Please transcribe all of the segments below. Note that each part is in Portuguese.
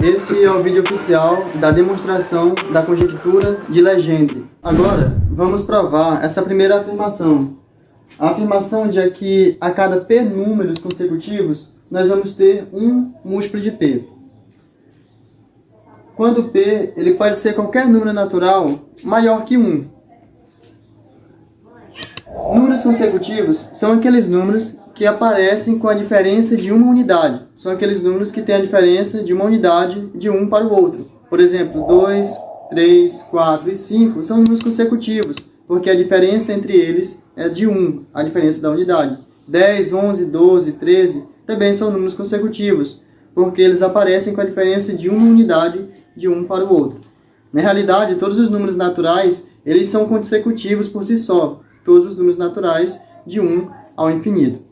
Esse é o vídeo oficial da demonstração da conjectura de Legendre. Agora, vamos provar essa primeira afirmação. A afirmação de que a cada p números consecutivos, nós vamos ter um múltiplo de p. Quando p ele pode ser qualquer número natural maior que 1. Números consecutivos são aqueles números que aparecem com a diferença de uma unidade. São aqueles números que têm a diferença de uma unidade de um para o outro. Por exemplo, 2, 3, 4 e 5 são números consecutivos, porque a diferença entre eles é de 1, a diferença da unidade. 10, 11, 12, 13 também são números consecutivos, porque eles aparecem com a diferença de uma unidade de um para o outro. Na realidade, todos os números naturais, eles são consecutivos por si só. Todos os números naturais de 1 ao infinito.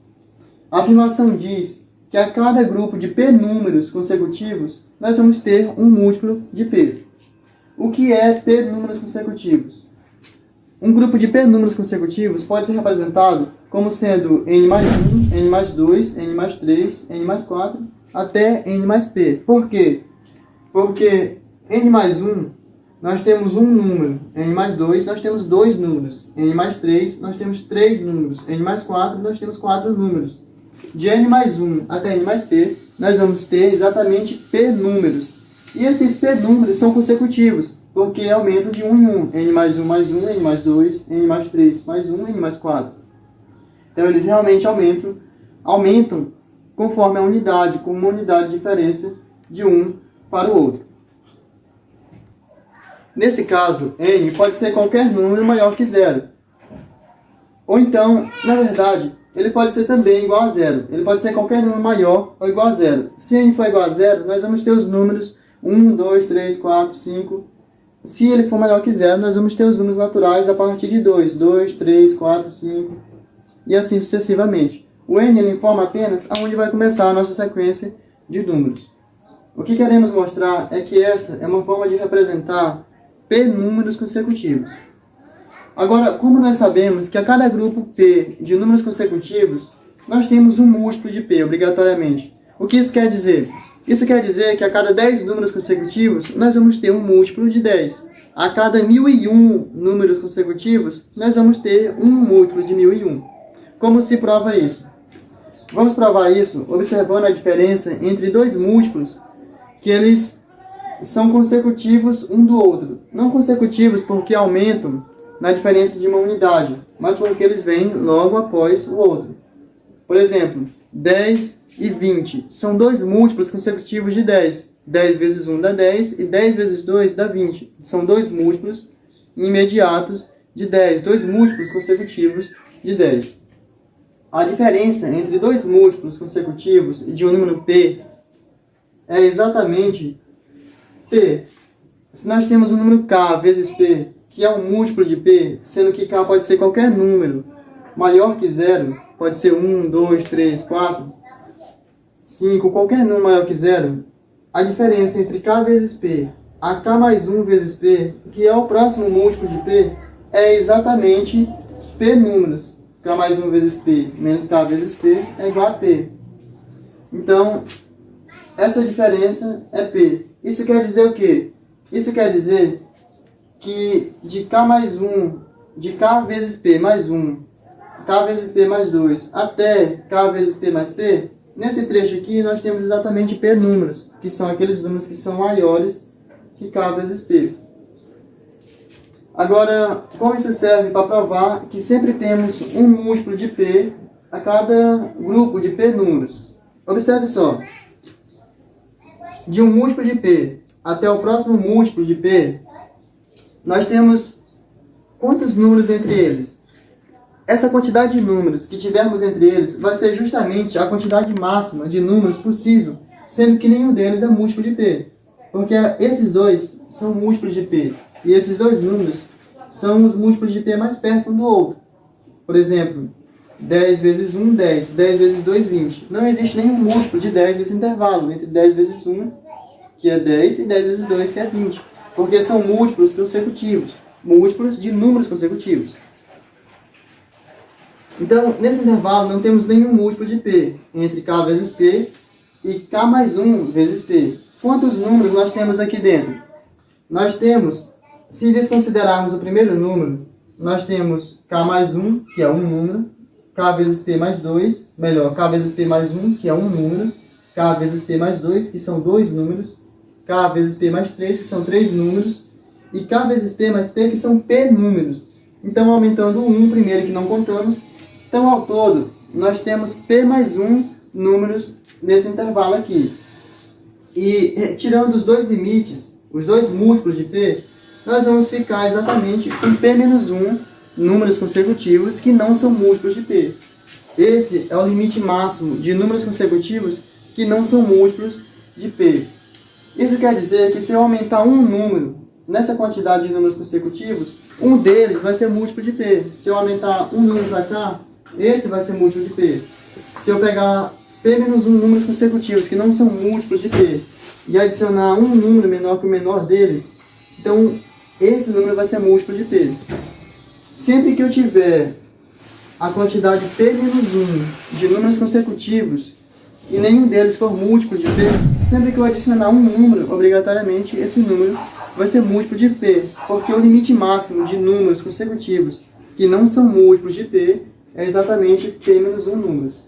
A afirmação diz que a cada grupo de p números consecutivos, nós vamos ter um múltiplo de p. O que é p números consecutivos? Um grupo de p números consecutivos pode ser representado como sendo n mais 1, n mais 2, n mais 3, n mais 4, até n mais p. Por quê? Porque n mais 1, nós temos um número. N mais 2, nós temos dois números. N mais 3, nós temos três números. N mais 4, nós temos quatro números. De n mais 1 até n mais p, nós vamos ter exatamente p números. E esses p números são consecutivos, porque aumentam de 1 em 1. N mais 1 mais 1, N mais 2, N mais 3 mais 1, N mais 4. Então, eles realmente aumentam conforme a unidade, com uma unidade de diferença de um para o outro. Nesse caso, n pode ser qualquer número maior que 0. Ou então, na verdade, ele pode ser também igual a 0. Ele pode ser qualquer número maior ou igual a 0. Se n for igual a 0, nós vamos ter os números 1, 2, 3, 4, 5. Se ele for maior que 0, nós vamos ter os números naturais a partir de 2. 2, 3, 4, 5 e assim sucessivamente. O n ele informa apenas aonde vai começar a nossa sequência de números. O que queremos mostrar é que essa é uma forma de representar p números consecutivos. Agora, como nós sabemos que a cada grupo p de números consecutivos, nós temos um múltiplo de p, obrigatoriamente. O que isso quer dizer? Isso quer dizer que a cada 10 números consecutivos, nós vamos ter um múltiplo de 10. A cada 1001 números consecutivos, nós vamos ter um múltiplo de 1001. Como se prova isso? Vamos provar isso observando a diferença entre dois múltiplos que eles são consecutivos um do outro. Não consecutivos porque aumentam na diferença de uma unidade, mas porque eles vêm logo após o outro. Por exemplo, 10 e 20 são dois múltiplos consecutivos de 10. 10 vezes 1 dá 10 e 10 vezes 2 dá 20. São dois múltiplos imediatos de 10, dois múltiplos consecutivos de 10. A diferença entre dois múltiplos consecutivos de um número p é exatamente p. Se nós temos o número k vezes p, que é um múltiplo de p, sendo que k pode ser qualquer número maior que 0, pode ser 1, 2, 3, 4, 5, qualquer número maior que 0, a diferença entre k vezes p a k mais 1 vezes p, que é o próximo múltiplo de p, é exatamente p números. K mais 1 vezes p menos k vezes p é igual a p. Então, essa diferença é p. Isso quer dizer o quê? Isso quer dizer que de k mais 1, de k vezes p mais 1, k vezes p mais 2, até k vezes p mais p, nesse trecho aqui nós temos exatamente p números, que são aqueles números que são maiores que k vezes p. Agora, como isso serve para provar que sempre temos um múltiplo de p a cada grupo de p números? Observe só. De um múltiplo de p até o próximo múltiplo de p, nós temos quantos números entre eles? Essa quantidade de números que tivermos entre eles vai ser justamente a quantidade máxima de números possível, sendo que nenhum deles é múltiplo de p. Porque esses dois são múltiplos de p. E esses dois números são os múltiplos de p mais perto um do outro. Por exemplo, 10 vezes 1, 10. 10 vezes 2, 20. Não existe nenhum múltiplo de 10 nesse intervalo, entre 10 vezes 1, que é 10, e 10 vezes 2, que é 20. Porque são múltiplos consecutivos. Múltiplos de números consecutivos. Então, nesse intervalo, não temos nenhum múltiplo de p entre k vezes p e k mais 1 vezes p. quantos números nós temos aqui dentro? Nós temos, se desconsiderarmos o primeiro número, nós temos K mais 1, que é um número, K vezes P mais 2, melhor, K vezes P mais 1, que é um número, K vezes P mais 2, que são dois números, K vezes P mais 3, que são três números, e K vezes P mais P, que são P números. Então, aumentando o 1 primeiro, que não contamos, então, ao todo, nós temos P mais 1 números nesse intervalo aqui. E, tirando os dois limites, os dois múltiplos de P, nós vamos ficar exatamente com P menos 1 números consecutivos que não são múltiplos de P. Esse é o limite máximo de números consecutivos que não são múltiplos de P. Isso quer dizer que se eu aumentar um número nessa quantidade de números consecutivos, um deles vai ser múltiplo de P. Se eu aumentar um número para cá, esse vai ser múltiplo de P. Se eu pegar P menos 1 números consecutivos que não são múltiplos de P e adicionar um número menor que o menor deles, então esse número vai ser múltiplo de P. Sempre que eu tiver a quantidade P menos 1 de números consecutivos e nenhum deles for múltiplo de P, sempre que eu adicionar um número, obrigatoriamente esse número vai ser múltiplo de P, porque o limite máximo de números consecutivos que não são múltiplos de P é exatamente P menos 1 números.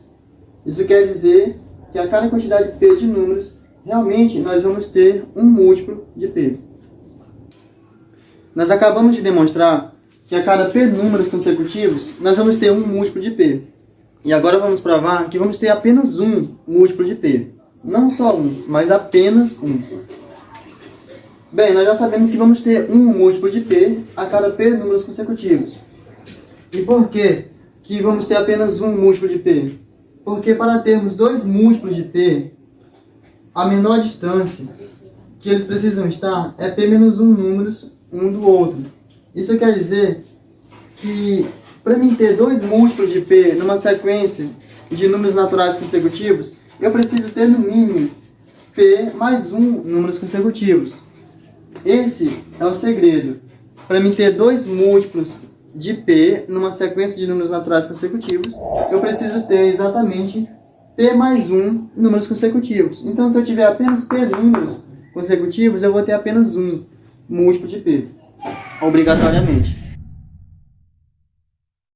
Isso quer dizer que a cada quantidade P de números, realmente nós vamos ter um múltiplo de P. Nós acabamos de demonstrar que a cada P números consecutivos, nós vamos ter um múltiplo de P. E agora vamos provar que vamos ter apenas um múltiplo de P. Não só um, mas apenas um. Bem, nós já sabemos que vamos ter um múltiplo de P a cada P números consecutivos. E por que que vamos ter apenas um múltiplo de P? Porque para termos dois múltiplos de P, a menor distância que eles precisam estar é P menos 1 números um do outro. Isso quer dizer que para mim ter dois múltiplos de P numa sequência de números naturais consecutivos, eu preciso ter no mínimo P mais 1 números consecutivos. Esse é o segredo. Para mim ter dois múltiplos de P numa sequência de números naturais consecutivos, eu preciso ter exatamente P mais 1 números consecutivos. Então, se eu tiver apenas P números consecutivos, eu vou ter apenas um múltiplo de P, obrigatoriamente.